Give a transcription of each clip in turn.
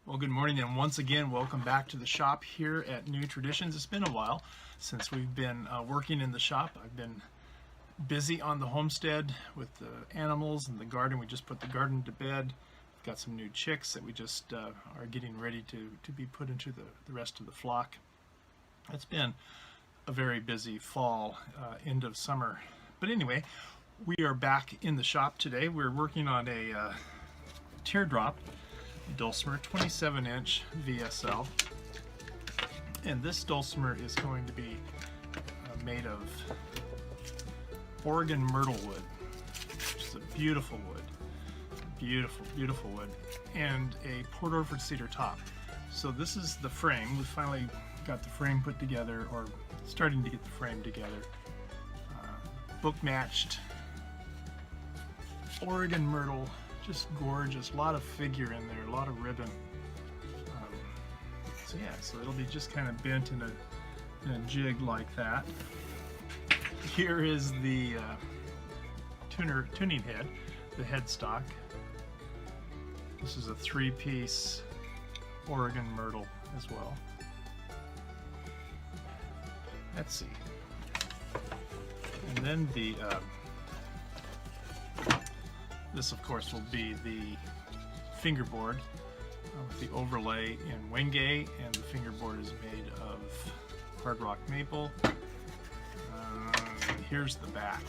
Well, good morning, and once again, welcome back to the shop here at New Traditions. It's been a while since we've been working in the shop. I've been busy on the homestead with the animals and the garden. We just put the garden to bed. We've got some new chicks that we just are getting ready to be put into the rest of the flock. It's been a very busy fall, end of summer. But anyway, we are back in the shop today. We're working on a teardrop Dulcimer 27-inch VSL, and this Dulcimer is going to be made of Oregon myrtle wood, which is a beautiful wood, beautiful wood, and a Port Orford cedar top. So this is the frame. We finally got the frame put together, or starting to get the frame together. Book matched Oregon myrtle. Just gorgeous, a lot of figure in there, a lot of ribbon. So it'll be just kind of bent in a jig like that. Here is the tuning head, the headstock. This is a 3-piece Oregon myrtle as well. Let's see. And then the this, of course, will be the fingerboard with the overlay in Wenge, and the fingerboard is made of hard rock maple. Here's the back.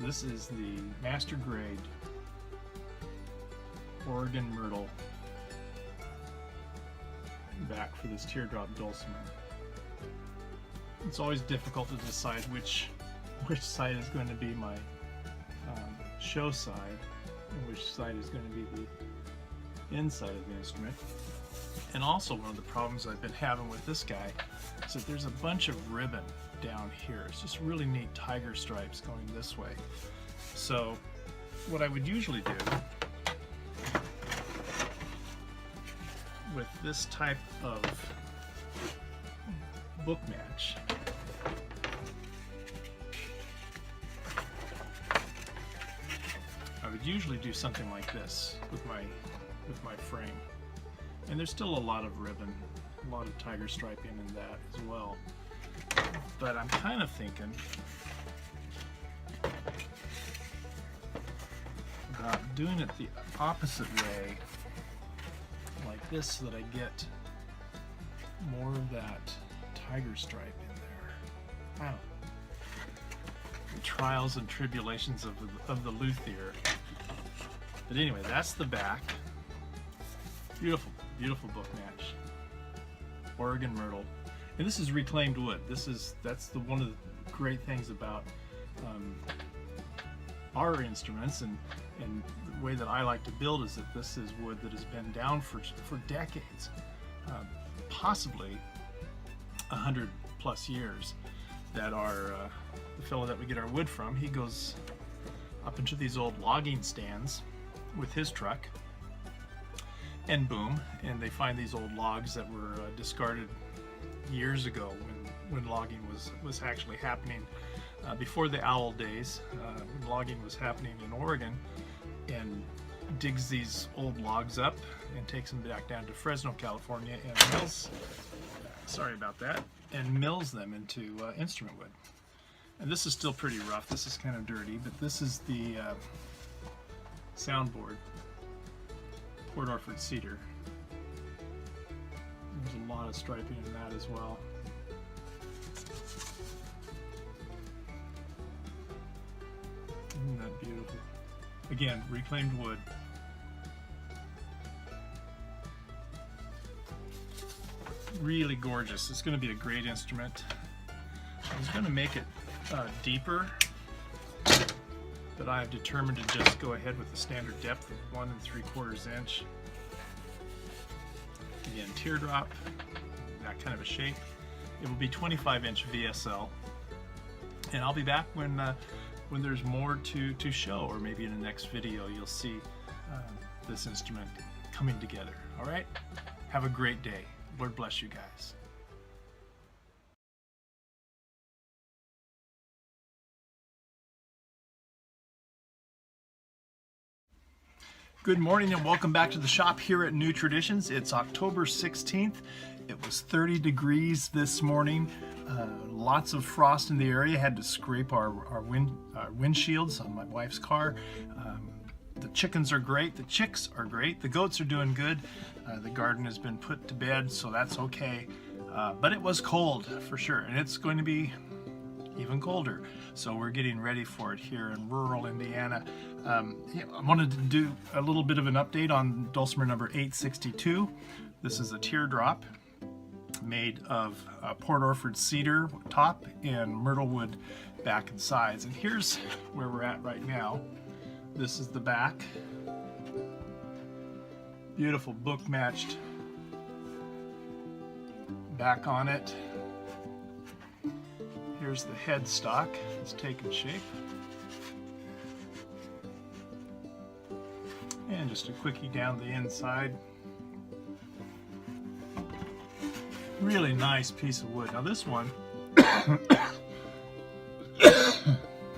This is the master grade Oregon myrtle back for this teardrop Dulcimer. It's always difficult to decide which side is going to be my show side and which side is going to be the inside of the instrument. And also, one of the problems I've been having with this guy is that there's a bunch of ribbon down here. It's just really neat tiger stripes going this way. So what I would usually do with this type of book match, I would usually do something like this with my frame. And there's still a lot of ribbon, a lot of tiger striping in that as well. But I'm kind of thinking about doing it the opposite way, like this, so that I get more of that tiger stripe in there. I don't know. The trials and tribulations of the luthier. But anyway, that's the back. Beautiful book match. Oregon myrtle. And this is reclaimed wood. That's one of the great things about our instruments, and the way that I like to build is that this is wood that has been down for decades, possibly 100+ years. That the fellow that we get our wood from, he goes up into these old logging stands with his truck, and boom, and they find these old logs that were discarded years ago when logging was actually happening, before the owl days, when logging was happening in Oregon, and digs these old logs up and takes them back down to Fresno, California, and mills them into instrument wood. And this is still pretty rough. This is kind of dirty, but this is the soundboard, Port Orford cedar. There's a lot of striping in that as well. Isn't that beautiful? Again, reclaimed wood. Really gorgeous. It's going to be a great instrument. I was going to make it deeper, but I have determined to just go ahead with the standard depth of 1 3/4 inch. Again, teardrop, that kind of a shape. It will be 25-inch VSL, and I'll be back when there's more to show, or maybe in the next video you'll see this instrument coming together. All right, have a great day. Lord bless you guys. Good morning and welcome back to the shop here at New Traditions. It's October 16th. It was 30 degrees this morning. Lots of frost in the area. Had to scrape our windshields on my wife's car. The chickens are great. The chicks are great. The goats are doing good. The garden has been put to bed, so that's okay. But it was cold for sure, and it's going to be even colder. So we're getting ready for it here in rural Indiana. I wanted to do a little bit of an update on Dulcimer number 862. This is a teardrop made of Port Orford cedar top and myrtle wood back and sides. And here's where we're at right now. This is the back. Beautiful book matched back on it. Here's the headstock. It's taking shape. And just a quickie down the inside. Really nice piece of wood. Now this one,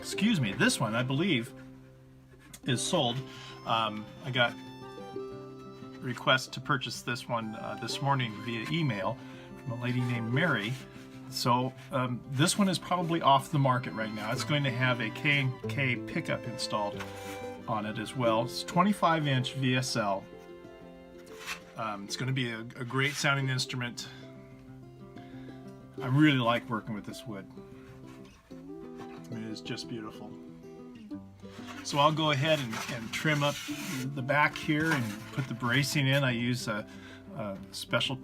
excuse me, this one I believe is sold. I got requests to purchase this one this morning via email from a lady named Mary. So this one is probably off the market right now. It's going to have a K&K pickup installed on it as well. It's 25-inch VSL. It's going to be a great sounding instrument. I really like working with this wood. I mean, it is just beautiful. So I'll go ahead and trim up the back here and put the bracing in. I use a special.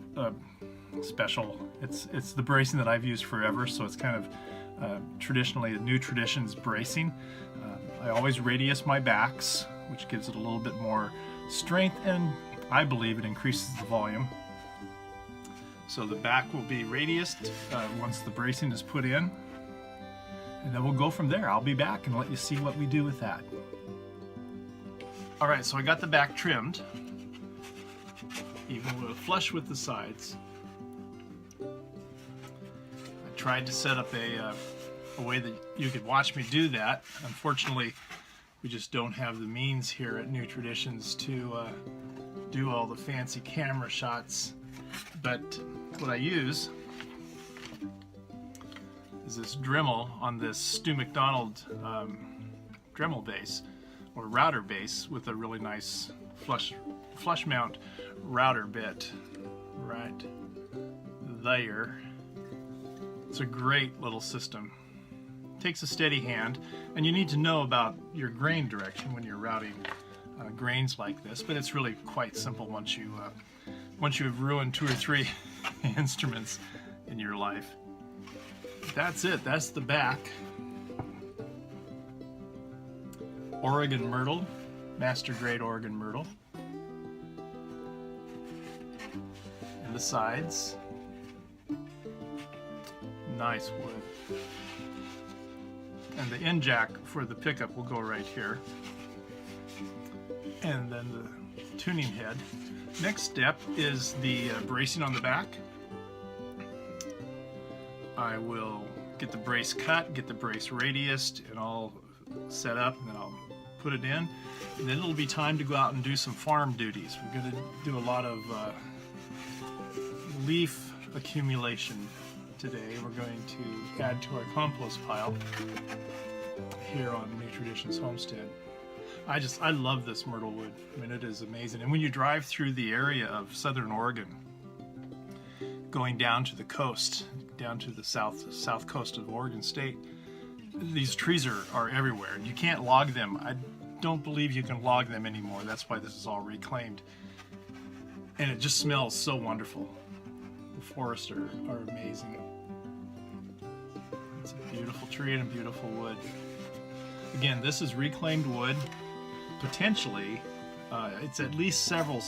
It's the bracing that I've used forever, so it's kind of traditionally a New Traditions bracing. I always radius my backs, which gives it a little bit more strength, and I believe it increases the volume. So the back will be radiused once the bracing is put in, and then we'll go from there. I'll be back and let you see what we do with that. All right, so I got the back trimmed, even flush with the sides. I tried to set up a way that you could watch me do that. Unfortunately, we just don't have the means here at New Traditions to do all the fancy camera shots. But what I use is this Dremel on this Stu McDonald Dremel base or router base with a really nice flush mount router bit right there. It's a great little system. Takes a steady hand, and you need to know about your grain direction when you're routing grains like this, but it's really quite simple once you've ruined 2 or 3 instruments in your life. That's it. That's the back. Oregon myrtle, master grade Oregon myrtle. And the sides. Nice wood. And the end jack for the pickup will go right here. And then the tuning head. Next step is the bracing on the back. I will get the brace cut, get the brace radiused, and all set up, and then I'll put it in. And then it'll be time to go out and do some farm duties. We're going to do a lot of leaf accumulation today. We're going to add to our compost pile here on New Traditions Homestead. I love this myrtle wood. I mean, it is amazing. And when you drive through the area of southern Oregon, going down to the coast, down to the south coast of Oregon State, these trees are everywhere. You can't log them. I don't believe you can log them anymore. That's why this is all reclaimed. And it just smells so wonderful. The forests are amazing. It's a beautiful tree and a beautiful wood. Again, this is reclaimed wood. Potentially, it's at least several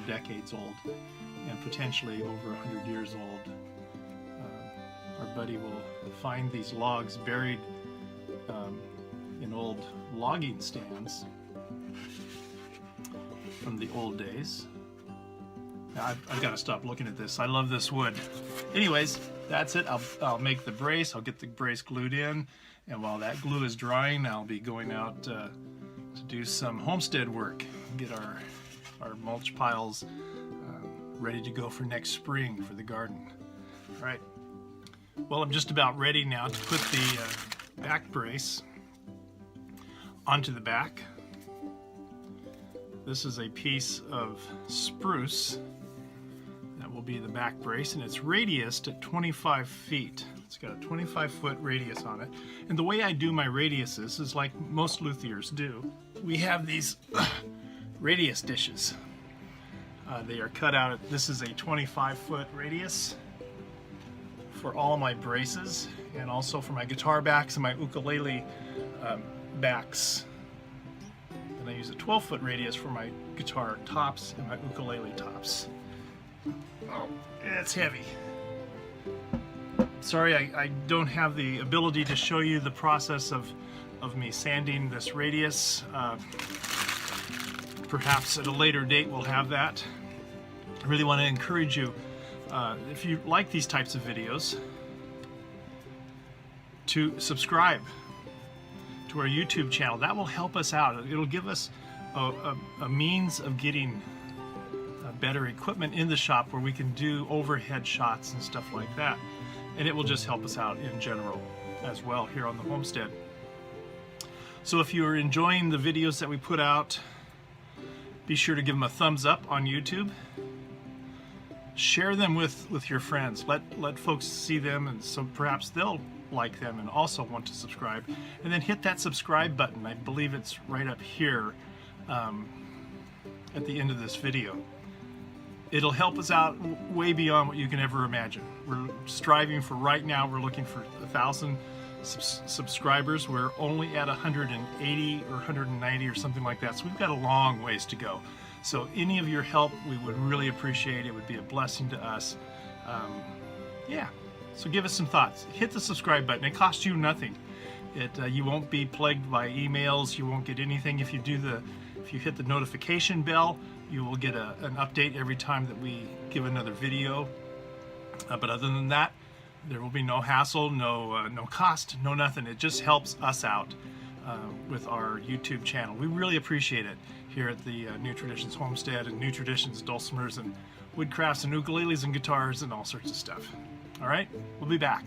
decades old, and potentially over 100 years old. Our buddy will find these logs buried in old logging stands from the old days. Now, I've got to stop looking at this. I love this wood. Anyways, that's it. I'll make the brace. I'll get the brace glued in, and while that glue is drying, I'll be going out to do some homestead work, get our mulch piles ready to go for next spring for the garden. All right. Well, I'm just about ready now to put the back brace onto the back. This is a piece of spruce that will be the back brace, and it's radiused at 25 feet. It's got a 25-foot radius on it. And the way I do my radiuses is like most luthiers do. We have these radius dishes. They are cut out. This is a 25-foot radius for all my braces, and also for my guitar backs and my ukulele backs. And I use a 12-foot radius for my guitar tops and my ukulele tops. Oh, it's heavy. Sorry, I don't have the ability to show you the process of me sanding this radius. Perhaps at a later date we'll have that. I really want to encourage you, if you like these types of videos, to subscribe to our YouTube channel. That will help us out. It'll give us a means of getting better equipment in the shop where we can do overhead shots and stuff like that. And it will just help us out in general as well here on the homestead. So if you're enjoying the videos that we put out, be sure to give them a thumbs up on YouTube. Share them with your friends. Let folks see them, and so perhaps they'll like them and also want to subscribe. And then hit that subscribe button. I believe it's right up here at the end of this video. It'll help us out way beyond what you can ever imagine. We're striving for, right now, we're looking for 1,000 subscribers. We're only at 180 or 190 or something like that. So we've got a long ways to go. So any of your help, we would really appreciate. It would be a blessing to us. Yeah, so give us some thoughts. Hit the subscribe button. It costs you nothing. You won't be plagued by emails. You won't get anything. If you hit the notification bell, you will get an update every time that we give another video. But other than that, there will be no hassle, no cost, no nothing. It just helps us out with our YouTube channel. We really appreciate it here at the New Traditions Homestead and New Traditions Dulcimers and Woodcrafts and ukuleles and guitars and all sorts of stuff. All right, we'll be back.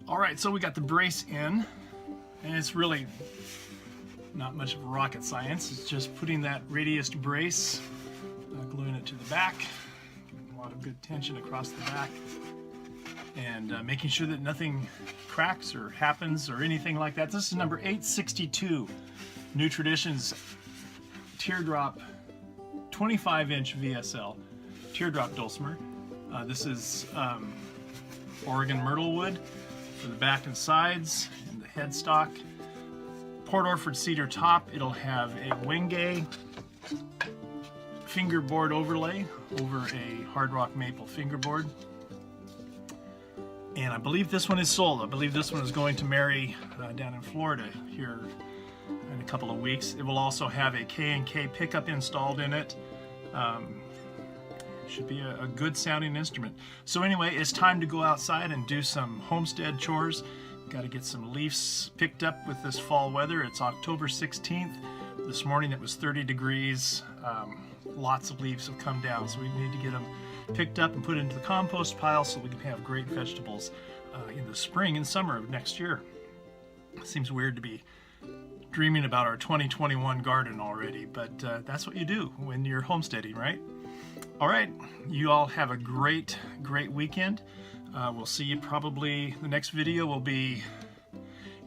All right, so we got the brace in, and it's really not much of a rocket science. It's just putting that radiused brace, gluing it to the back, giving a lot of good tension across the back, and making sure that nothing cracks or happens or anything like that. This is number 862, New Traditions Teardrop 25-inch VSL Teardrop Dulcimer. This is Oregon myrtle wood for the back and sides and the headstock. Port Orford cedar top. It'll have a Wenge fingerboard overlay over a hard rock maple fingerboard. And I believe this one is sold. I believe this one is going to Mary down in Florida here in a couple of weeks. It will also have a K&K pickup installed in it. Should be a good sounding instrument. So anyway, it's time to go outside and do some homestead chores. Got to get some leaves picked up with this fall weather. It's October 16th. This morning it was 30 degrees. Lots of leaves have come down, so we need to get them picked up and put into the compost pile so we can have great vegetables in the spring and summer of next year. It seems weird to be dreaming about our 2021 garden already, but that's what you do when you're homesteading, right? All right, you all have a great weekend. We'll see you probably, the next video will be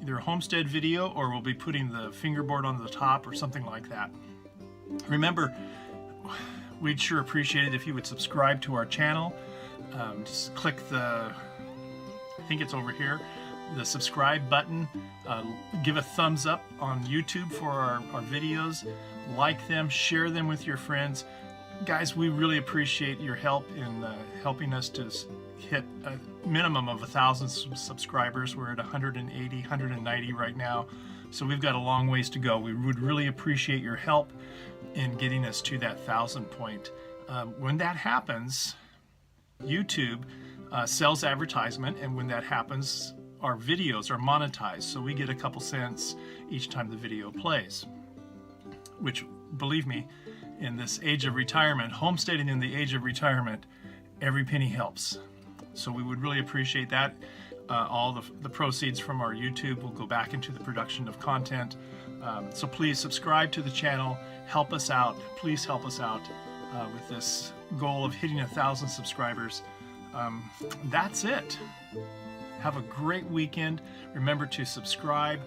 either a homestead video or we'll be putting the fingerboard on the top or something like that. Remember, we'd sure appreciate it if you would subscribe to our channel. Just click the, I think it's over here, the subscribe button. Give a thumbs up on YouTube for our videos. Like them, share them with your friends. Guys, we really appreciate your help in helping us to hit a minimum of 1,000 subscribers. We're at 180, 190 right now, so we've got a long ways to go. We would really appreciate your help in getting us to that 1,000 point. When that happens, YouTube sells advertisement, and when that happens, our videos are monetized, so we get a couple cents each time the video plays, which, believe me, in this age of retirement, homesteading in the age of retirement, every penny helps. So we would really appreciate that. All the proceeds from our YouTube will go back into the production of content. So please subscribe to the channel, help us out, please help us out with this goal of hitting 1,000 subscribers. That's it. Have a great weekend. Remember to subscribe,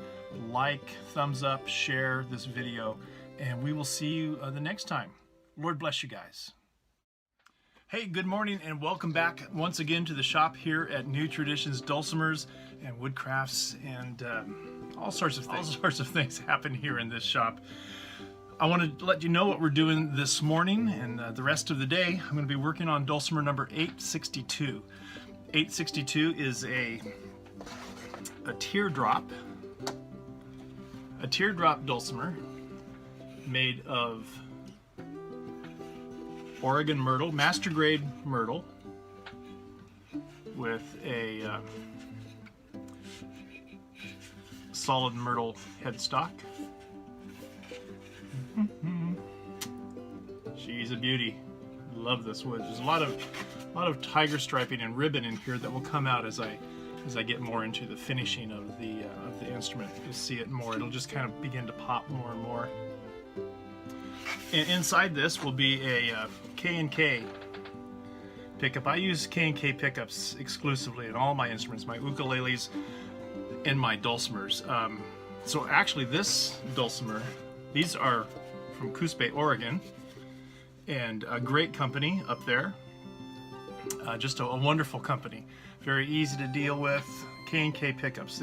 like, thumbs up, share this video, and we will see you the next time. Lord bless you guys. Hey, good morning and welcome back once again to the shop here at New Traditions Dulcimers and Woodcrafts, and all sorts of things happen here in this shop. I want to let you know what we're doing this morning and the rest of the day. I'm going to be working on Dulcimer number 862. 862 is a teardrop dulcimer made of Oregon myrtle, master grade myrtle, with a solid myrtle headstock. She's a beauty. Love this wood. There's a lot of tiger striping and ribbon in here that will come out as I get more into the finishing of the instrument. You'll see it more. It'll just kind of begin to pop more and more. And inside this will be a K&K pickup. I use K&K pickups exclusively in all my instruments, my ukuleles and my dulcimers. So actually this dulcimer, these are from Coos Bay, Oregon, and a great company up there. Just a wonderful company. Very easy to deal with. K&K pickups.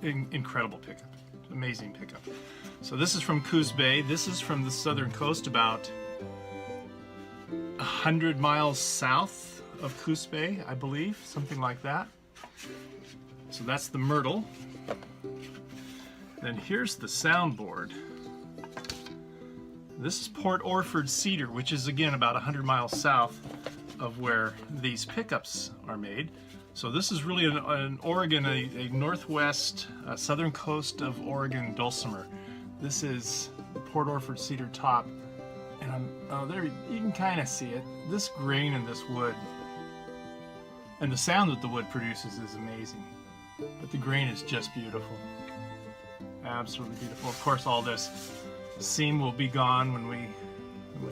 Incredible pickup. Amazing pickup. So this is from Coos Bay. This is from the southern coast, about 100 miles south of Coos Bay, I believe, something like that. So that's the myrtle. Then here's the soundboard. This is Port Orford cedar, which is again about 100 miles south of where these pickups are made. So this is really an Oregon, a northwest, southern coast of Oregon dulcimer. This is the Port Orford cedar top, and there you can kind of see it. This grain in this wood, and the sound that the wood produces is amazing. But the grain is just beautiful, absolutely beautiful. Of course, all this seam will be gone when we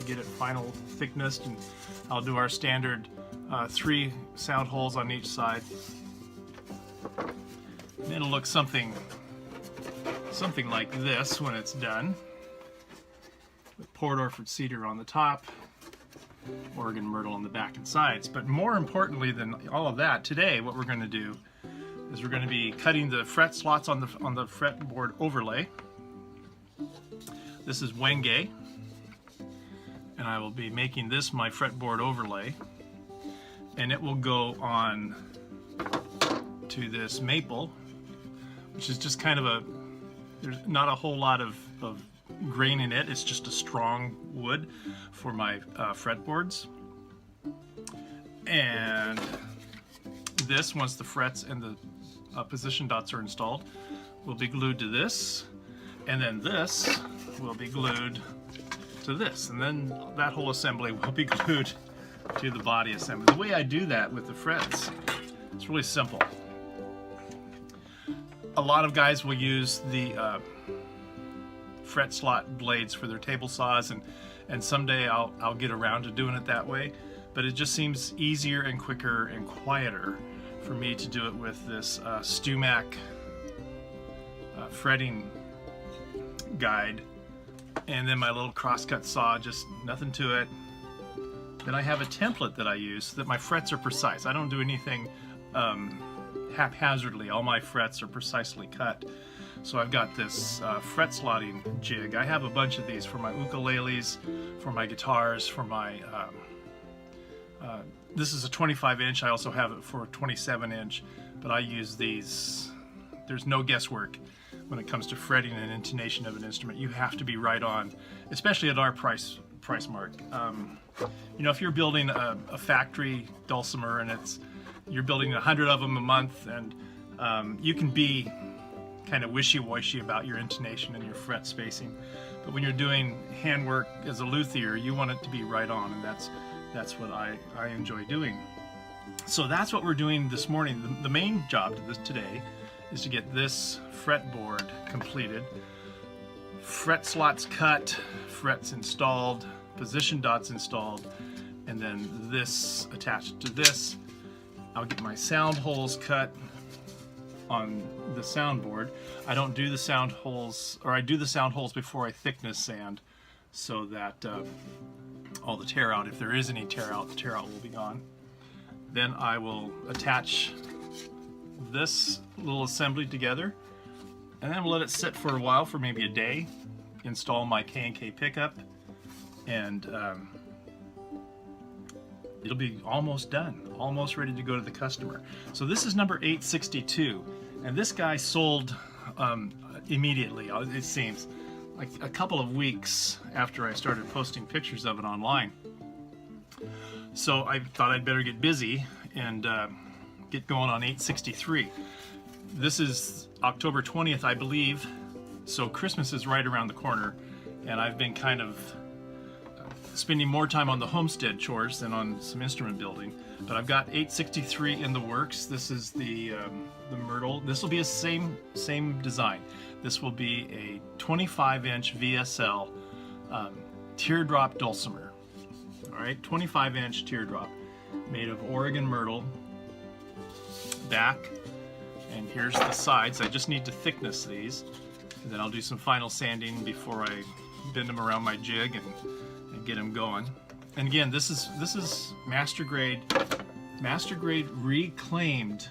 get it final thickness, and I'll do our standard 3 sound holes on each side. And it'll look something like this when it's done, with Port Orford cedar on the top, Oregon myrtle on the back and sides. But more importantly than all of that, today what we're going to do is we're going to be cutting the fret slots on the fretboard overlay. This is Wenge, and I will be making this my fretboard overlay, and it will go on to this maple, which is just kind of there's not a whole lot of grain in it. It's just a strong wood for my fretboards. And this, once the frets and the position dots are installed, will be glued to this, and then this will be glued to this, and then that whole assembly will be glued to the body assembly. The way I do that with the frets, it's really simple. A lot of guys will use the fret slot blades for their table saws, and someday I'll get around to doing it that way, but it just seems easier and quicker and quieter for me to do it with this Stumac fretting guide, and then my little crosscut saw, just nothing to it. Then I have a template that I use so that my frets are precise. I don't do anything haphazardly. All my frets are precisely cut. So I've got this fret slotting jig. I have a bunch of these for my ukuleles, for my guitars, for my this is a 25-inch. I also have it for a 27-inch, but I use these. There's no guesswork when it comes to fretting and intonation of an instrument. You have to be right on, especially at our price mark. You know, if you're building a factory dulcimer and you're building 100 of them a month, and You can be kind of wishy-washy about your intonation and your fret spacing, but when you're doing handwork as a luthier, you want it to be right on, and that's what I enjoy doing. So that's what we're doing this morning. The main job today is to get this fretboard completed. Fret slots cut, frets installed, position dots installed, and then this attached to this. I'll get my sound holes cut on the soundboard. I don't do the sound holes, or I do the sound holes before I thickness sand, so that all the tear out, if there is any tear out, the tear out will be gone. Then I will attach this little assembly together, and then we'll let it sit for a while, for maybe a day, install my K&K pickup, and it'll be almost done, almost ready to go to the customer. So this is number 862, and this guy sold immediately, it seems, like a couple of weeks after I started posting pictures of it online. So I thought I'd better get busy and get going on 863. This is October 20th, I believe, so Christmas is right around the corner, and I've been kind of spending more time on the homestead chores than on some instrument building. But I've got 863 in the works. This is the Myrtle. This will be a same design. This will be a 25-inch VSL teardrop dulcimer. All right, 25-inch teardrop made of Oregon myrtle. Back, and here's the sides. I just need to thickness these, and then I'll do some final sanding before I bend them around my jig and get them going. And again, this is master grade reclaimed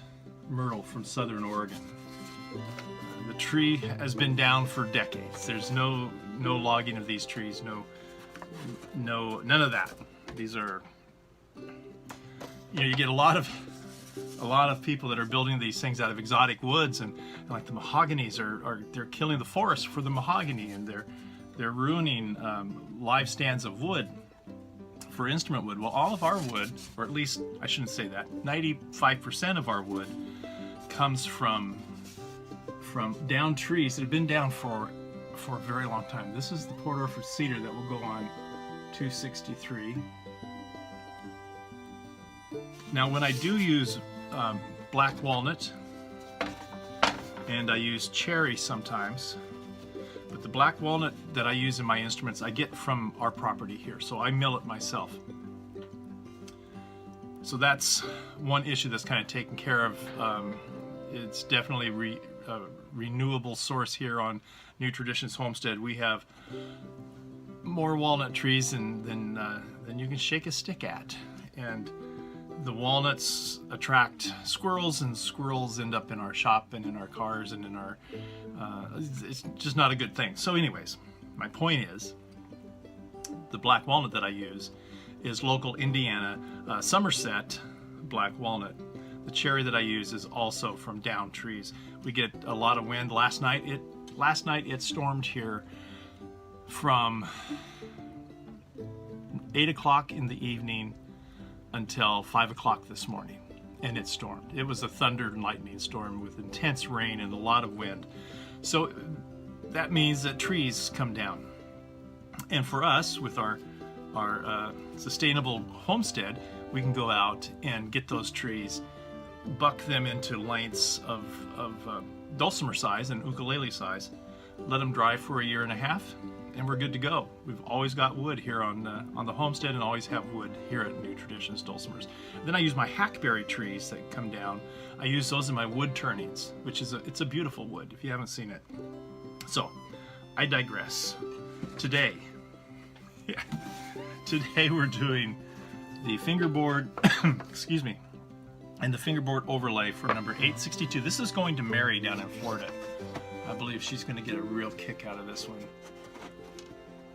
myrtle from Southern Oregon. The tree has been down for decades. There's no logging of these trees, none of that. These are, you get a lot of people that are building these things out of exotic woods, and like the mahoganies they're killing the forest for the mahogany, and they're ruining live stands of wood for instrument wood. Well, all of our wood, or at least I shouldn't say that, 95% of our wood comes from down trees that have been down for a very long time. This is the Port Orford cedar that will go on 263. Now, when I do use black walnut, and I use cherry sometimes, but the black walnut that I use in my instruments I get from our property here, so I mill it myself. So that's one issue that's kind of taken care of. It's definitely a renewable source here on New Traditions Homestead. We have more walnut trees than you can shake a stick at, and the walnuts attract squirrels, and squirrels end up in our shop and in our cars and in our it's just not a good thing. So anyways, my point is, the black walnut that I use is local Indiana, Somerset black walnut. The cherry that I use is also from down trees. We get a lot of wind. Last night it stormed here from 8 o'clock in the evening until 5 o'clock this morning, and it stormed. It was a thunder and lightning storm with intense rain and a lot of wind. So that means that trees come down. And for us, with our sustainable homestead, we can go out and get those trees, buck them into lengths of dulcimer size and ukulele size, let them dry for a year and a half, and we're good to go. We've always got wood here on the homestead, and always have wood here at New Traditions Dulcimers. Then I use my hackberry trees that come down. I use those in my wood turnings, which is it's a beautiful wood if you haven't seen it. So I digress. Today we're doing the fingerboard, excuse me, and the fingerboard overlay for number 862. This is going to Mary down in Florida. I believe she's going to get a real kick out of this one.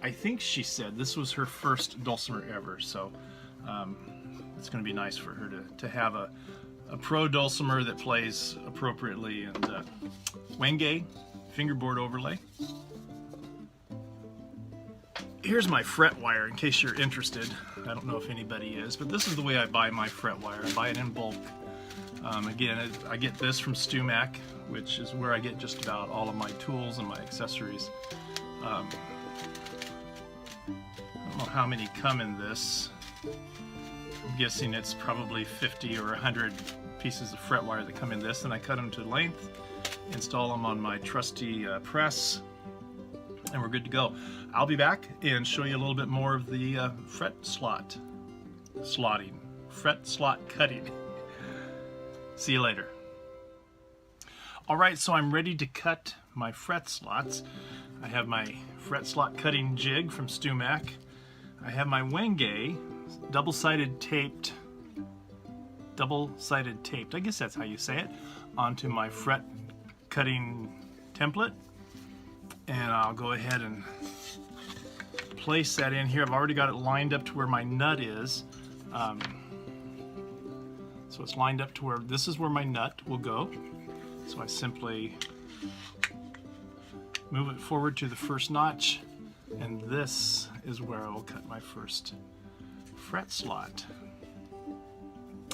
I think she said this was her first dulcimer ever, so it's going to be nice for her to have a pro dulcimer that plays appropriately. And Wenge fingerboard overlay. Here's my fret wire in case you're interested. I don't know if anybody is, but this is the way I buy my fret wire. I buy it in bulk. Again, I get this from StewMac, which is where I get just about all of my tools and my accessories. I don't know how many come in this. I'm guessing it's probably 50 or 100 pieces of fret wire that come in this, and I cut them to length, install them on my trusty press, and we're good to go. I'll be back and show you a little bit more of the fret slot cutting. See you later. Alright, so I'm ready to cut my fret slots. I have my fret slot cutting jig from StewMac. I have my Wenge double-sided taped, I guess that's how you say it, onto my fret cutting template. And I'll go ahead and place that in here. I've already got it lined up to where my nut is. So it's lined up to where this is where my nut will go. So I simply move it forward to the first notch, and this is where I will cut my first fret slot.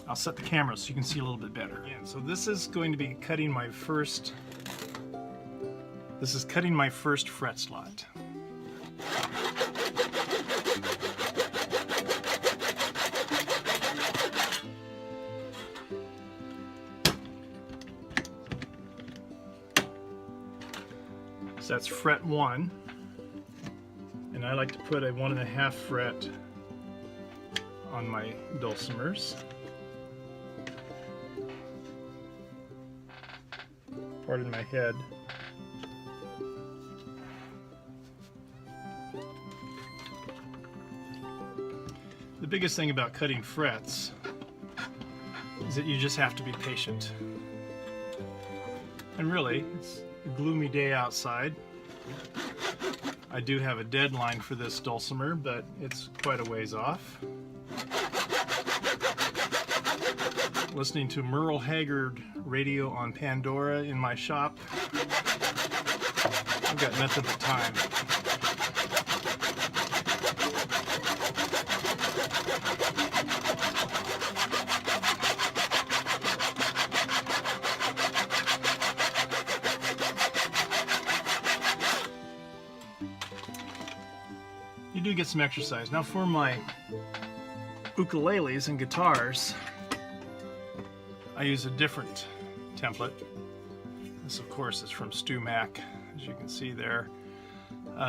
I'll set the camera so you can see a little bit better. And so this is going to be cutting my first. This is cutting my first fret slot. So that's fret 1, and I like to put a 1.5 fret on my Dulcimers. Pardon my head. The biggest thing about cutting frets is that you just have to be patient. And really, it's a gloomy day outside. I do have a deadline for this Dulcimer, but it's quite a ways off. Listening to Merle Haggard radio on Pandora in my shop. I've got nothing but time. You do get some exercise. Now for my ukuleles and guitars, I use a different template. This, of course, is from StewMac, as you can see there.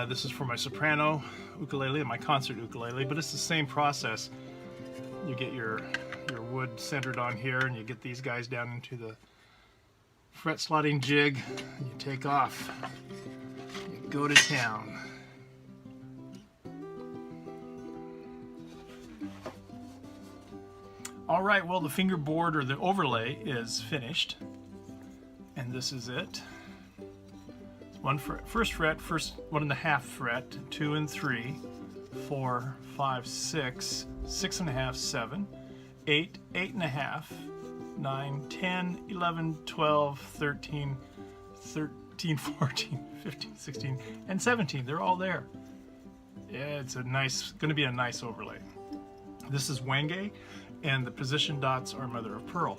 This is for my soprano ukulele and my concert ukulele, but it's the same process. You get your wood centered on here, and you get these guys down into the fret slotting jig. You take off. You go to town. Alright, well, the fingerboard or the overlay is finished, and this is it. One fret, first 1.5 fret, 2 and 3, 4, 5, 6, 6.5, 7, 8, 8.5, 9, 10, 11, 12, 13, 14, 15, 16, and 17. They're all there. Yeah, it's going to be a nice overlay. This is Wenge, and the position dots are mother of pearl.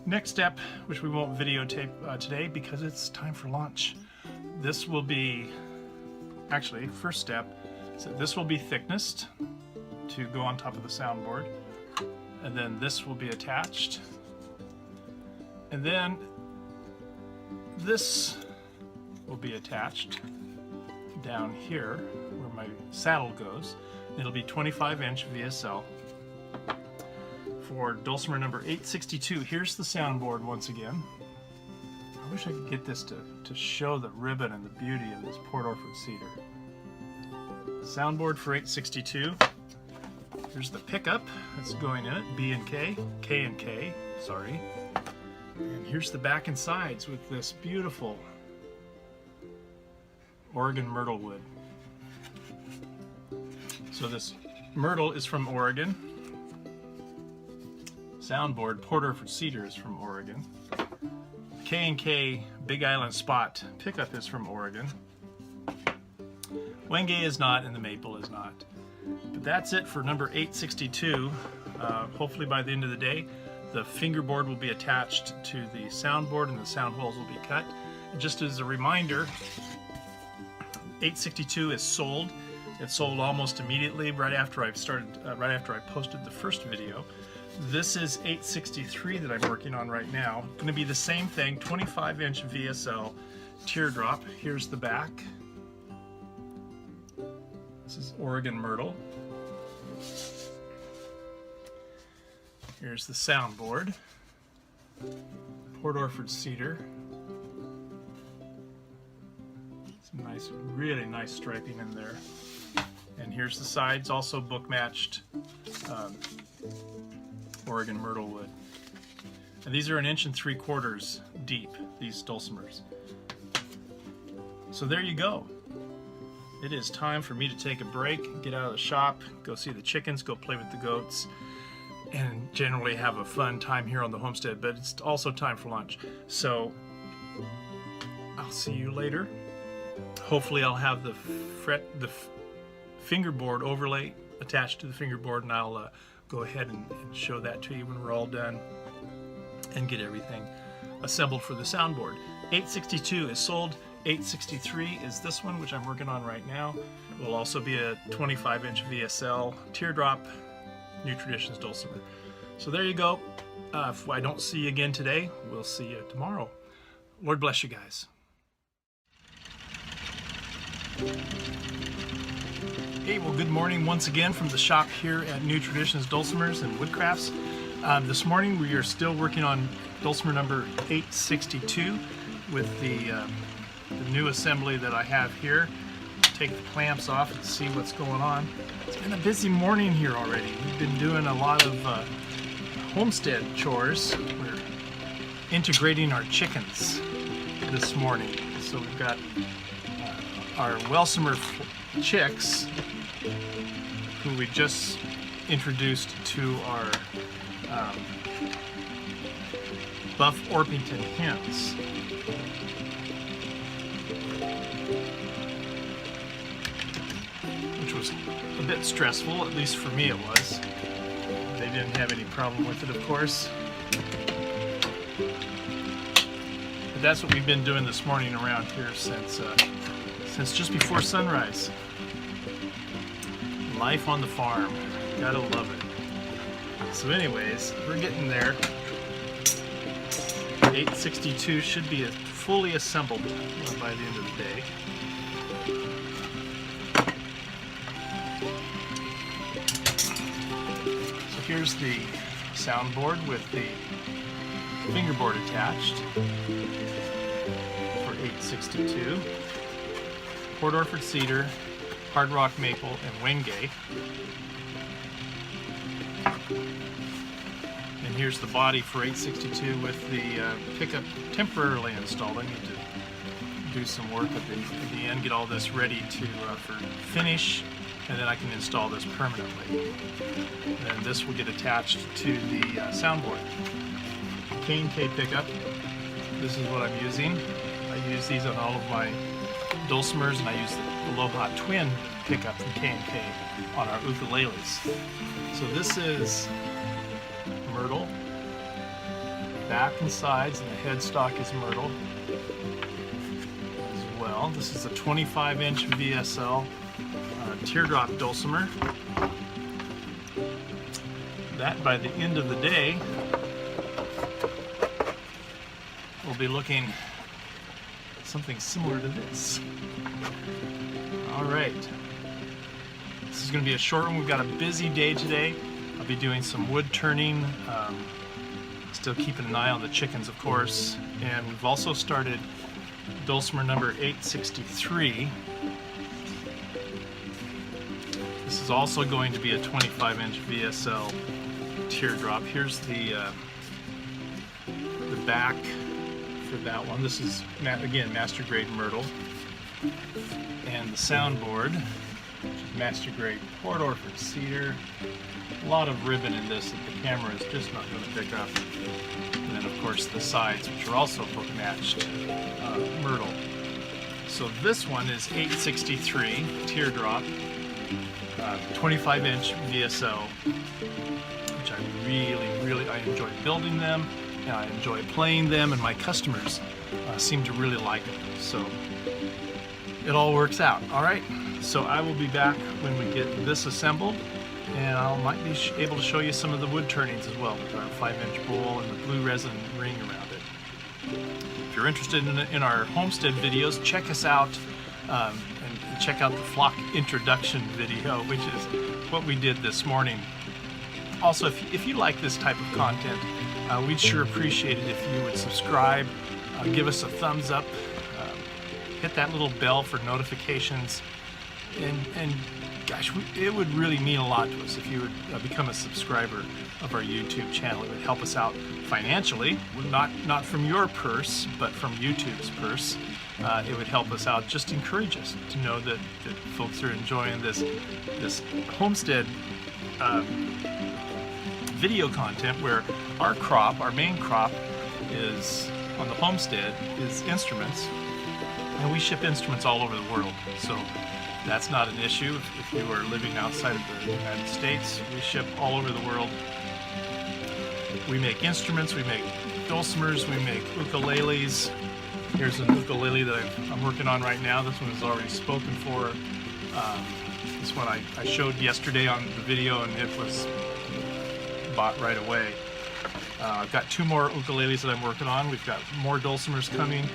Next step, which we won't videotape today because it's time for lunch. This will be, actually, first step, so this will be thicknessed to go on top of the soundboard, and then this will be attached, and then this will be attached down here where my saddle goes. It'll be 25-inch VSL. For Dulcimer number 862, here's the soundboard once again. I wish I could get this to show the ribbon and the beauty of this Port Orford cedar. Soundboard for 862. Here's the pickup that's going in it, B and K, K and K, sorry. And here's the back and sides with this beautiful Oregon myrtle wood. So this myrtle is from Oregon. Soundboard, Port Orford cedar, is from Oregon. K&K Big Island Spot pickup is from Oregon. Wenge is not, and the maple is not. But that's it for number 862. Hopefully by the end of the day, The fingerboard will be attached to the soundboard and the sound holes will be cut. And just as a reminder, 862 is sold. It sold almost immediately right after I posted the first video. This is 863 that I'm working on right now. Going to be the same thing, 25-inch VSL teardrop. Here's the back. This is Oregon Myrtle. Here's the soundboard. Port Orford cedar. Some nice, really nice striping in there. And here's the sides, also book matched Oregon Myrtle wood. And these are 1 3/4 inches deep, these Dulcimers. So there you go. It is time for me to take a break, get out of the shop, go see the chickens, go play with the goats, and generally have a fun time here on the homestead, but it's also time for lunch. So I'll see you later. Hopefully I'll have the fingerboard overlay attached to the fingerboard, and I'll go ahead and show that to you when we're all done and get everything assembled for the soundboard. 862 is sold. 863 is this one, which I'm working on right now. It will also be a 25-inch VSL teardrop, New Traditions Dulcimer. So there you go. If I don't see you again today, we'll see you tomorrow. Lord bless you guys. Hey, well, good morning once again from the shop here at New Traditions Dulcimers and Woodcrafts. This morning we are still working on Dulcimer number 862 with the new assembly that I have here. Take the clamps off and see what's going on. It's been a busy morning here already. We've been doing a lot of homestead chores. We're integrating our chickens this morning. So we've got our Dulcimer chicks, who we just introduced to our Buff Orpington hens. Which was a bit stressful, at least for me it was. They didn't have any problem with it, of course. But that's what we've been doing this morning around here since just before sunrise. Life on the farm, gotta love it. So anyways, we're getting there. 862 should be fully assembled by the end of the day. So here's the soundboard with the fingerboard attached for 862. Port Orford cedar, hard rock maple, and Wengay. And here's the body for 862 with the pickup temporarily installed. I need to do some work at the end, get all this ready for finish, and then I can install this permanently. And this will get attached to the soundboard. K&K pickup. This is what I'm using. I use these on all of my Dulcimers, and I use the Aloha Twin pickup from K&K on our ukuleles. So this is Myrtle, back and sides, and the headstock is Myrtle as well. This is a 25-inch VSL teardrop Dulcimer. That, by the end of the day, will be looking something similar to this. All right, this is going to be a short one. We've got a busy day today. I'll be doing some wood turning, still keeping an eye on the chickens, of course, and we've also started Dulcimer number 863. This is also going to be a 25-inch VSL teardrop. Here's the back for that one. This is, again, master grade Myrtle. And the soundboard, which is master grade Port Orford cedar. A lot of ribbon in this that the camera is just not going to pick up. And then, of course, the sides, which are also book matched Myrtle. So this one is 863 teardrop, 25-inch VSL, which I enjoy building them, and I enjoy playing them, and my customers seem to really like it. So it all works out. All right, so I will be back when we get this assembled, and I might be able to show you some of the wood turnings as well with our 5-inch bowl and the blue resin ring around it. If you're interested in our homestead videos, check us out and check out the flock introduction video, which is what we did this morning. Also, if you like this type of content, we'd sure appreciate it if you would subscribe, give us a thumbs up, hit that little bell for notifications, and gosh, it would really mean a lot to us if you would become a subscriber of our YouTube channel. It would help us out financially, not from your purse, but from YouTube's purse. It would help us out, just encourage us to know that folks are enjoying this homestead video content, where our main crop is on the homestead is instruments, and we ship instruments all over the world. So that's not an issue. If you are living outside of the United States, we ship all over the world. We make instruments, we make dulcimers, we make ukuleles. Here's an ukulele that I'm working on right now. This one is already spoken for. This one I showed yesterday on the video, and it was bought right away. I've got 2 more ukuleles that I'm working on. We've got more dulcimers coming,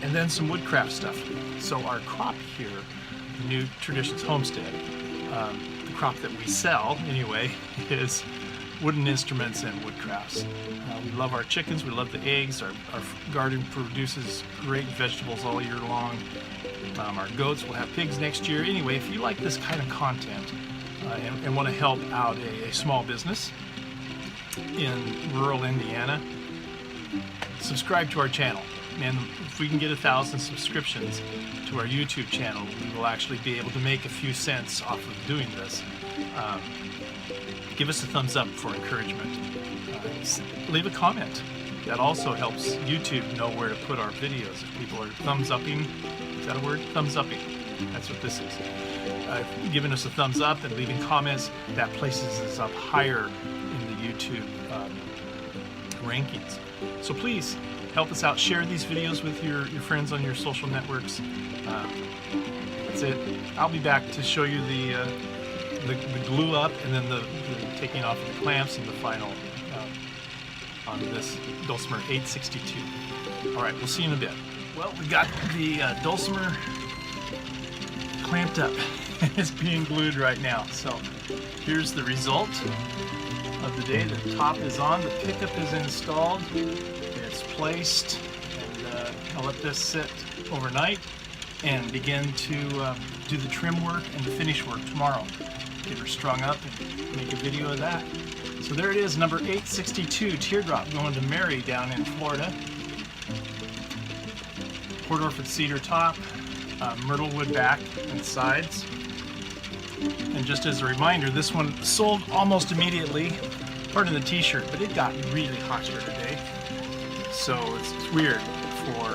and then some woodcraft stuff. So our crop here, the New Traditions Homestead, the crop that we sell anyway, is wooden instruments and woodcrafts. We love our chickens, we love the eggs, our garden produces great vegetables all year long. Our goats will have pigs next year. Anyway, if you like this kind of content and want to help out a small business in rural Indiana, subscribe to our channel. And if we can get 1,000 subscriptions to our YouTube channel, we will actually be able to make a few cents off of doing this. Give us a thumbs up for encouragement. Leave a comment. That also helps YouTube know where to put our videos. If people are thumbs upping, is that a word? Thumbs upping. That's what this is. Giving us a thumbs up and leaving comments, that places us up higher in the YouTube rankings. So please help us out. Share these videos with your friends on your social networks. That's it. I'll be back to show you the glue up, and then the taking off of the clamps, and the final on this Dulcimer 862. All right, we'll see you in a bit. Well, we got the Dulcimer clamped up. It's being glued right now. So here's the result of the day. The top is on, the pickup is installed, it's placed, and I'll let this sit overnight and begin to do the trim work and the finish work tomorrow. Get her strung up and make a video of that. So there it is, number 862, teardrop, going to Mary down in Florida. Portoffer cedar top, myrtle wood back and sides. And just as a reminder, this one sold almost immediately. Pardon the t-shirt, but it got really hot here today. So it's weird for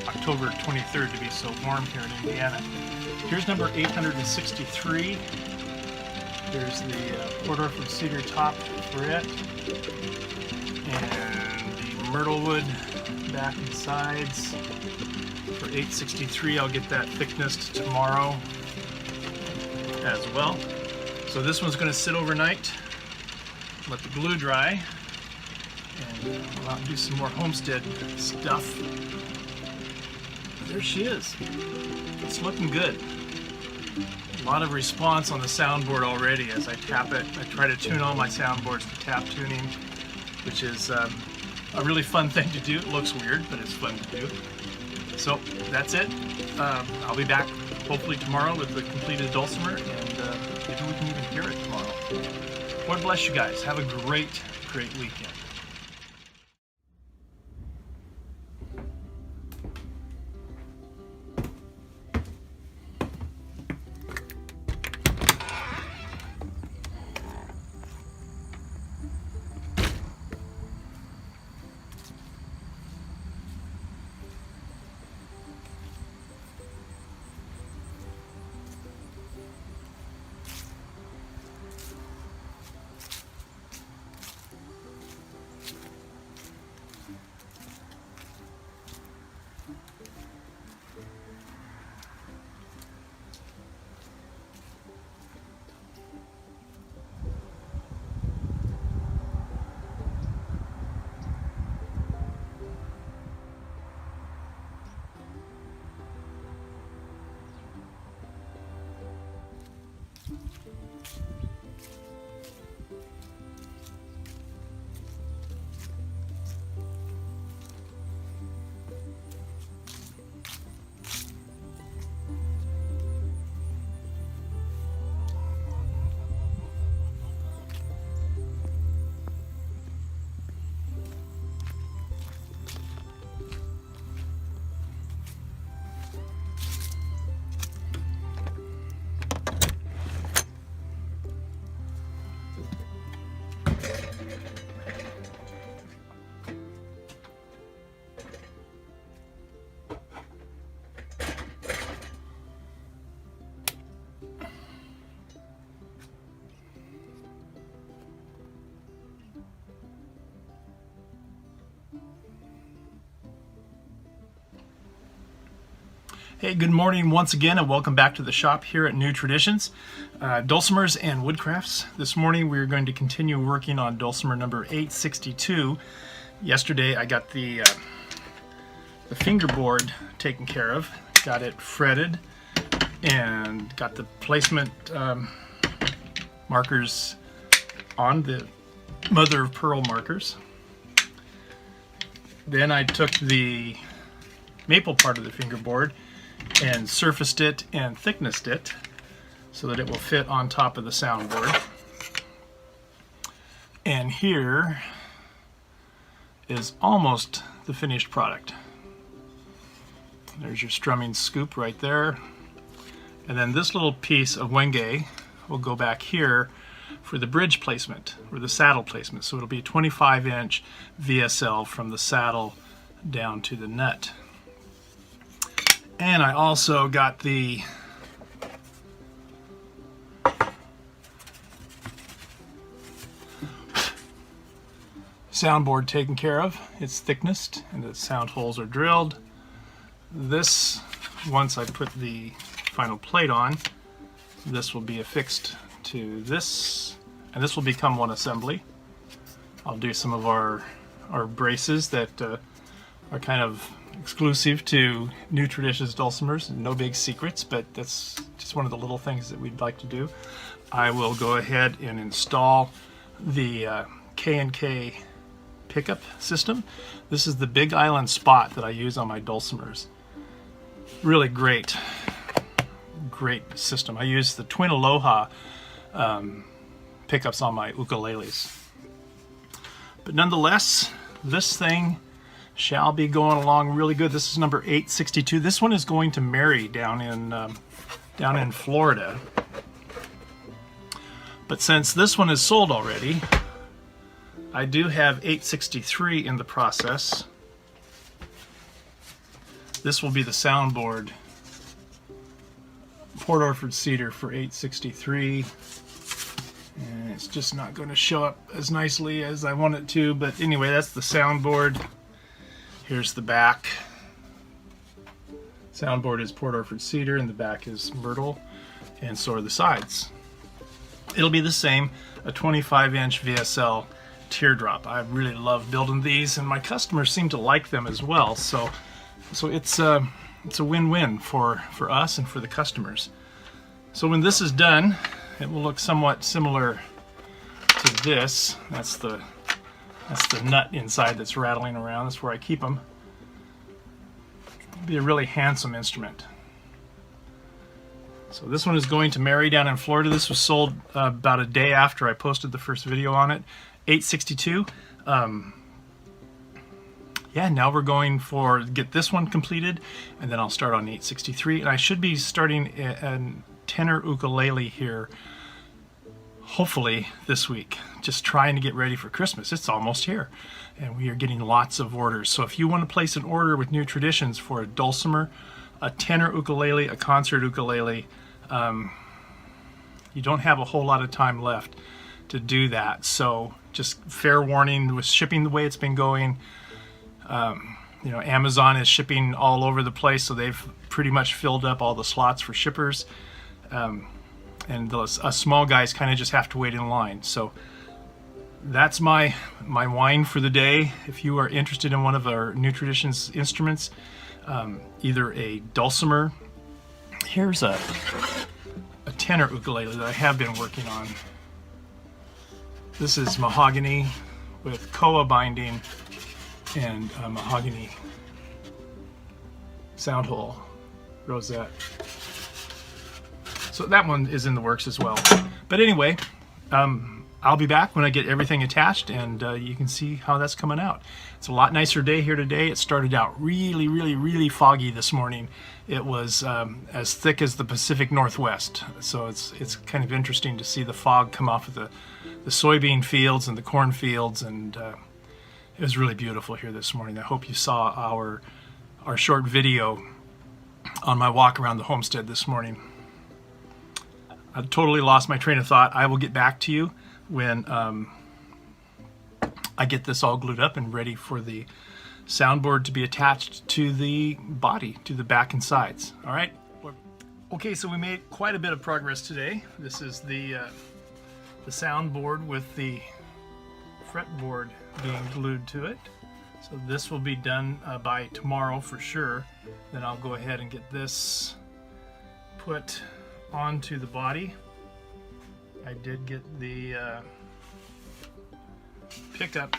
October 23rd to be so warm here in Indiana. Here's number 863. There's the Portoffer cedar top for it, and the myrtle wood back and sides for 863. I'll get that thickness tomorrow as well. So this one's going to sit overnight, let the glue dry, and I'll do some more homestead stuff. There she is. It's looking good. A lot of response on the soundboard already as I tap it. I try to tune all my soundboards to tap tuning, which is a really fun thing to do. It looks weird, but it's fun to do. So that's it. I'll be back hopefully tomorrow with the completed Dulcimer, and maybe we can even hear it tomorrow. Lord bless you guys. Have a great, great weekend. Hey, good morning once again, and welcome back to the shop here at New Traditions, Dulcimers and Woodcrafts. This morning we're going to continue working on Dulcimer number 862. Yesterday I got the fingerboard taken care of, got it fretted, and got the placement markers on the mother of pearl markers. Then I took the maple part of the fingerboard and surfaced it and thicknessed it so that it will fit on top of the soundboard. And here is almost the finished product. There's your strumming scoop right there. And then this little piece of wenge will go back here for the bridge placement or the saddle placement. So it'll be a 25-inch VSL from the saddle down to the nut. And I also got the soundboard taken care of. It's thicknessed and the sound holes are drilled. This, once I put the final plate on, this will be affixed to this, and this will become one assembly. I'll do some of our braces that are kind of exclusive to New Traditions Dulcimers. No big secrets, but that's just one of the little things that we'd like to do. I will go ahead and install the K&K pickup system. This is the Big Island spot that I use on my Dulcimers. Really great system. I use the Twin Aloha pickups on my ukuleles. But nonetheless, this thing shall be going along really good. This is number 862. This one is going to Mary down in Florida. But since this one is sold already, I do have 863 in the process. This will be the soundboard Port Orford cedar for 863. And it's just not going to show up as nicely as I want it to, but anyway, that's the soundboard. Here's the back. Soundboard is Port Orford cedar and the back is myrtle, and so are the sides. It'll be the same, a 25-inch VSL teardrop. I really love building these, and my customers seem to like them as well, so it's a win-win for us and for the customers. So when this is done, it will look somewhat similar to this. That's the nut inside that's rattling around. That's where I keep them. It'll be a really handsome instrument. So this one is going to Mary down in Florida. This was sold about a day after I posted the first video on it. 862. Yeah, now we're going for get this one completed, and then I'll start on 863. And I should be starting a tenor ukulele here hopefully this week, just trying to get ready for Christmas. It's almost here, and we are getting lots of orders. So if you want to place an order with New Traditions for a dulcimer, a tenor ukulele, a concert ukulele, you don't have a whole lot of time left to do that. So just fair warning with shipping the way it's been going. You know, Amazon is shipping all over the place, so they've pretty much filled up all the slots for shippers. And us small guys kind of just have to wait in line. So that's my wine for the day. If you are interested in one of our New Traditions instruments, either a dulcimer, here's a tenor ukulele that I have been working on. This is mahogany with koa binding and mahogany sound hole rosette. So that one is in the works as well. But anyway, I'll be back when I get everything attached, and you can see how that's coming out. It's a lot nicer day here today. It started out really foggy this morning. It was as thick as the Pacific Northwest. So it's kind of interesting to see the fog come off of the soybean fields and the corn fields, and it was really beautiful here this morning. I hope you saw our short video on my walk around the homestead this morning. I totally lost my train of thought. I will get back to you when I get this all glued up and ready for the soundboard to be attached to the body, to the back and sides. All right. Okay, so we made quite a bit of progress today. This is the soundboard with the fretboard being glued to it. So this will be done by tomorrow for sure. Then I'll go ahead and get this put onto the body. I did get the pickup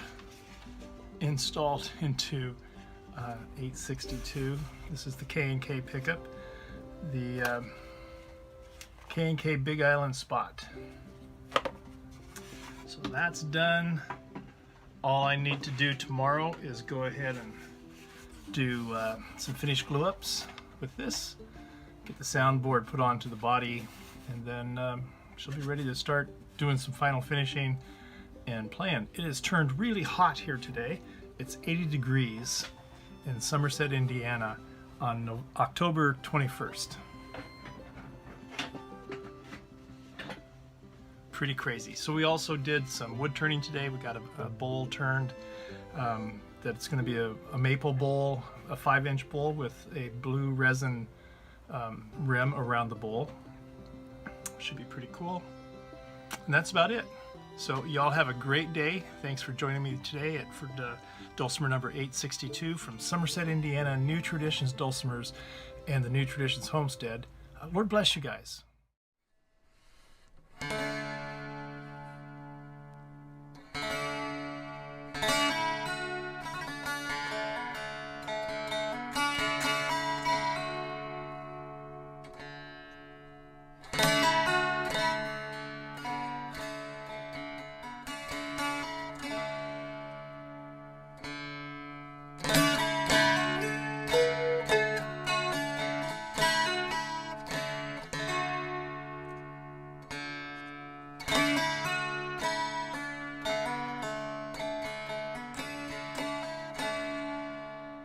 installed into 862. This is the K&K pickup, the K&K Big Island Spot. So that's done. All I need to do tomorrow is go ahead and do some finish glue ups with this, get the soundboard put onto the body, and then she'll be ready to start doing some final finishing and playing. It has turned really hot here today. It's 80 degrees in Somerset, Indiana on October 21st. Pretty crazy. So we also did some wood turning today. We got a bowl turned that's going to be a maple bowl, a 5-inch bowl with a blue resin rim around the bowl. Should be pretty cool. And that's about it. So y'all have a great day. Thanks for joining me today for Dulcimer number 862 from Somerset, Indiana, New Traditions Dulcimers and the New Traditions Homestead. Lord bless you guys.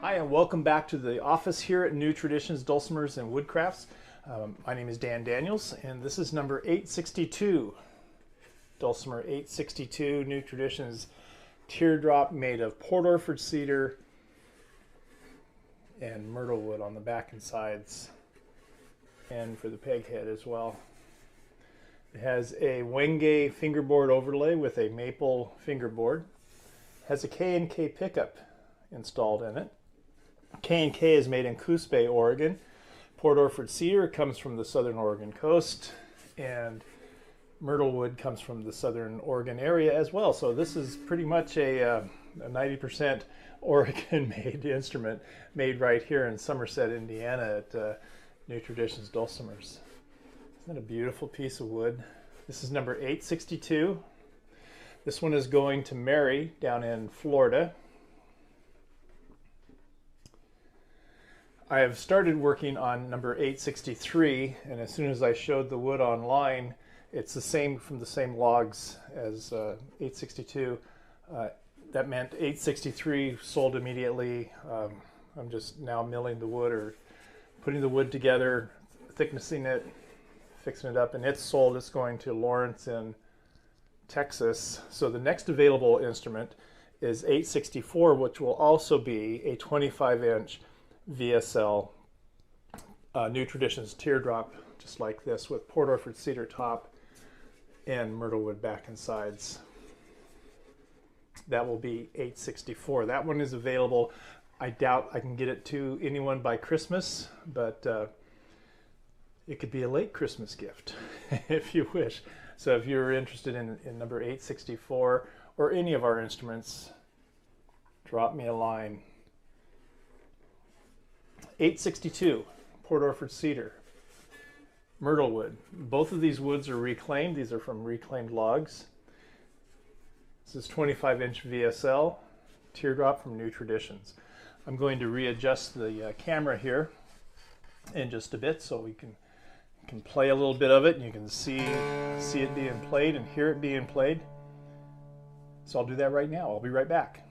Hi, and welcome back to the office here at New Traditions Dulcimers and Woodcrafts. My name is Dan Daniels, and this is number 862. Dulcimer 862, New Traditions teardrop made of Port Orford cedar and myrtle wood on the back and sides, and for the peg head as well. It has a Wenge fingerboard overlay with a maple fingerboard. It has a K&K pickup installed in it. K&K is made in Coos Bay, Oregon. Port Orford cedar comes from the southern Oregon coast, and myrtle wood comes from the southern Oregon area as well. So this is pretty much a 90% Oregon-made instrument made right here in Somerset, Indiana at New Traditions Dulcimers. Isn't that a beautiful piece of wood? This is number 862. This one is going to Mary down in Florida. I have started working on number 863, and as soon as I showed the wood online, it's the same from the same logs as 862. That meant 863 sold immediately. I'm just now milling the wood or putting the wood together, thicknessing it, fixing it up, and it's sold. It's going to Lawrence in Texas. So the next available instrument is 864, which will also be a 25-inch VSL New Traditions teardrop, just like this, with Port Orford cedar top and myrtle wood back and sides. That will be 864. That one is available. I doubt I can get it to anyone by Christmas, but it could be a late Christmas gift if you wish. So if you're interested in number 864 or any of our instruments, drop me a line. 862, Port Orford cedar, myrtle wood. Both of these woods are reclaimed. These are from reclaimed logs. This is 25-inch VSL, teardrop from New Traditions. I'm going to readjust the camera here in just a bit so we can play a little bit of it and you can see it being played and hear it being played. So I'll do that right now. I'll be right back.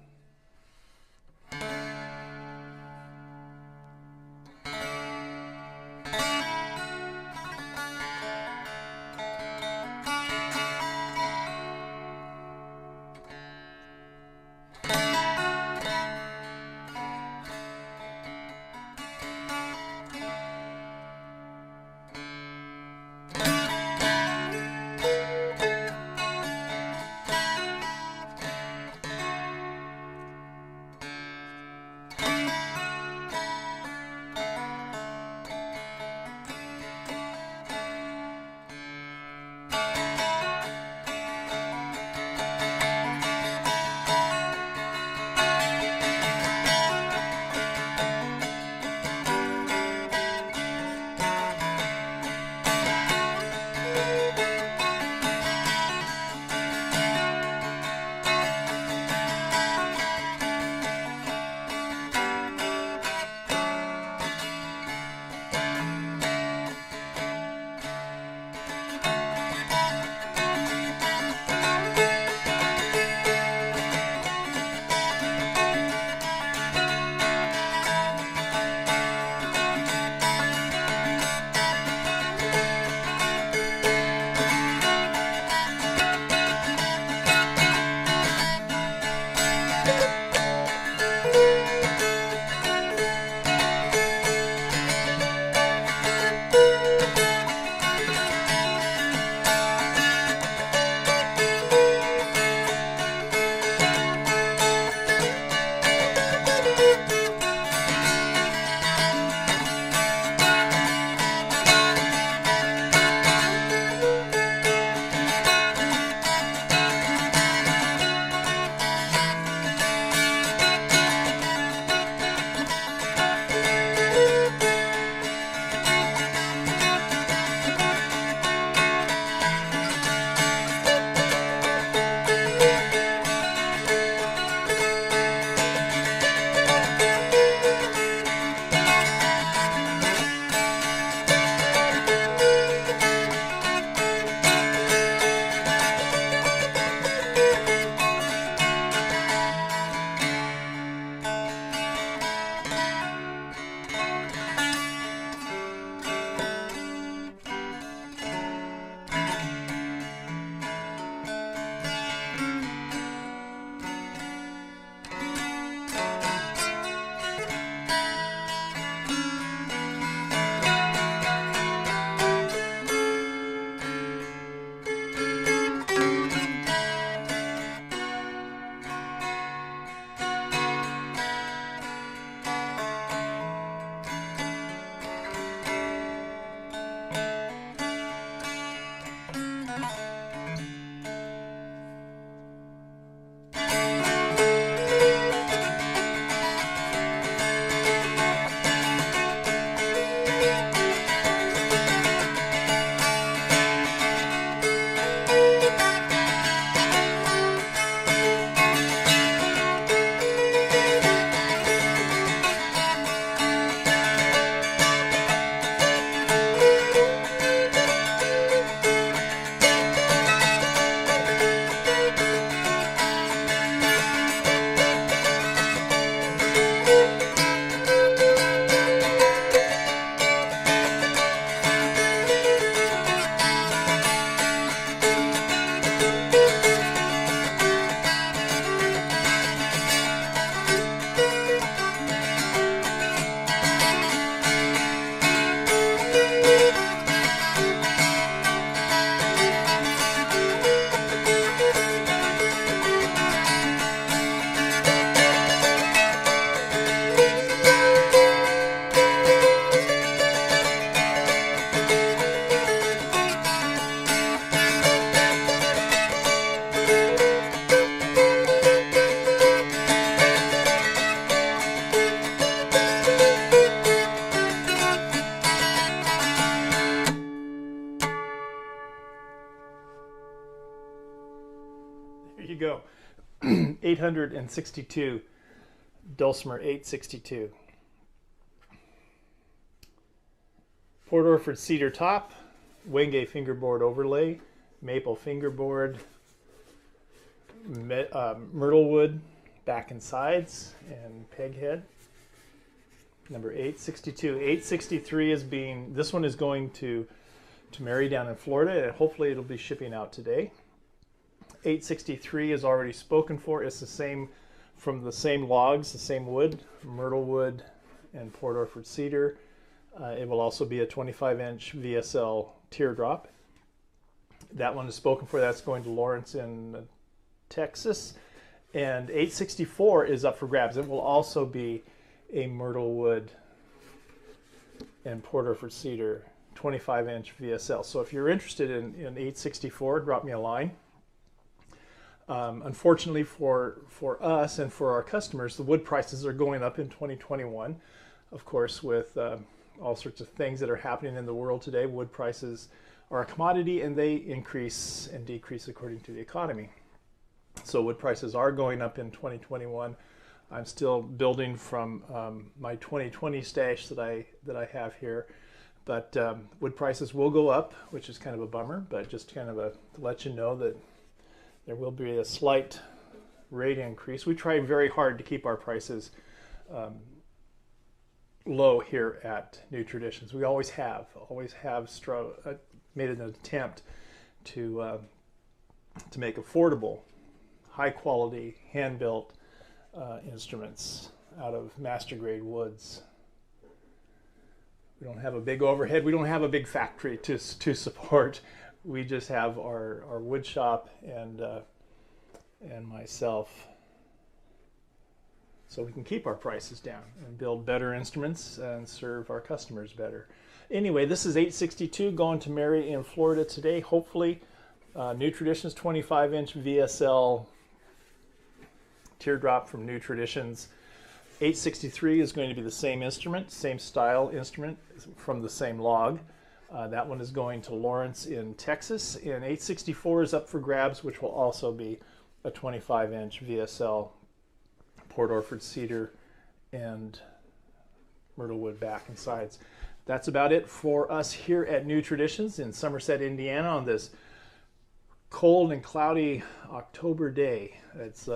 you go. 862, Dulcimer 862. Port Orford cedar top, Wenge fingerboard overlay, maple fingerboard, myrtle wood back and sides, and peg head. Number 862. 863 is being, this one is going to Mary down in Florida, and hopefully it'll be shipping out today. 863 is already spoken for. It's the same, from the same logs, the same wood, myrtle wood and Port Orford cedar. It will also be a 25-inch VSL teardrop. That one is spoken for. That's going to Lawrence in Texas. And 864 is up for grabs. It will also be a myrtle wood and Port Orford cedar 25-inch VSL. So if you're interested in 864, drop me a line. Unfortunately for us and for our customers, the wood prices are going up in 2021. Of course, with all sorts of things that are happening in the world today, wood prices are a commodity and they increase and decrease according to the economy. So wood prices are going up in 2021. I'm still building from my 2020 stash that I have here, but wood prices will go up, which is kind of a bummer, but just kind of to let you know that there will be a slight rate increase. We try very hard to keep our prices low here at New Traditions. We always have made an attempt to make affordable, high quality, hand built instruments out of master grade woods. We don't have a big overhead. We don't have a big factory to support. We just have our wood shop and myself, so we can keep our prices down and build better instruments and serve our customers better. Anyway, this is 862 going to Mary in Florida today. Hopefully, New Traditions 25-inch VSL teardrop from New Traditions. 863 is going to be the same instrument, same style instrument from the same log. That one is going to Lawrence in Texas, and 864 is up for grabs, which will also be a 25-inch VSL Port Orford cedar and myrtle wood back and sides. That's about it for us here at New Traditions in Somerset, Indiana on this cold and cloudy October day. It's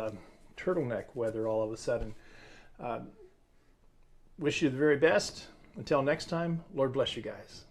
turtleneck weather all of a sudden. Wish you the very best. Until next time, Lord bless you guys.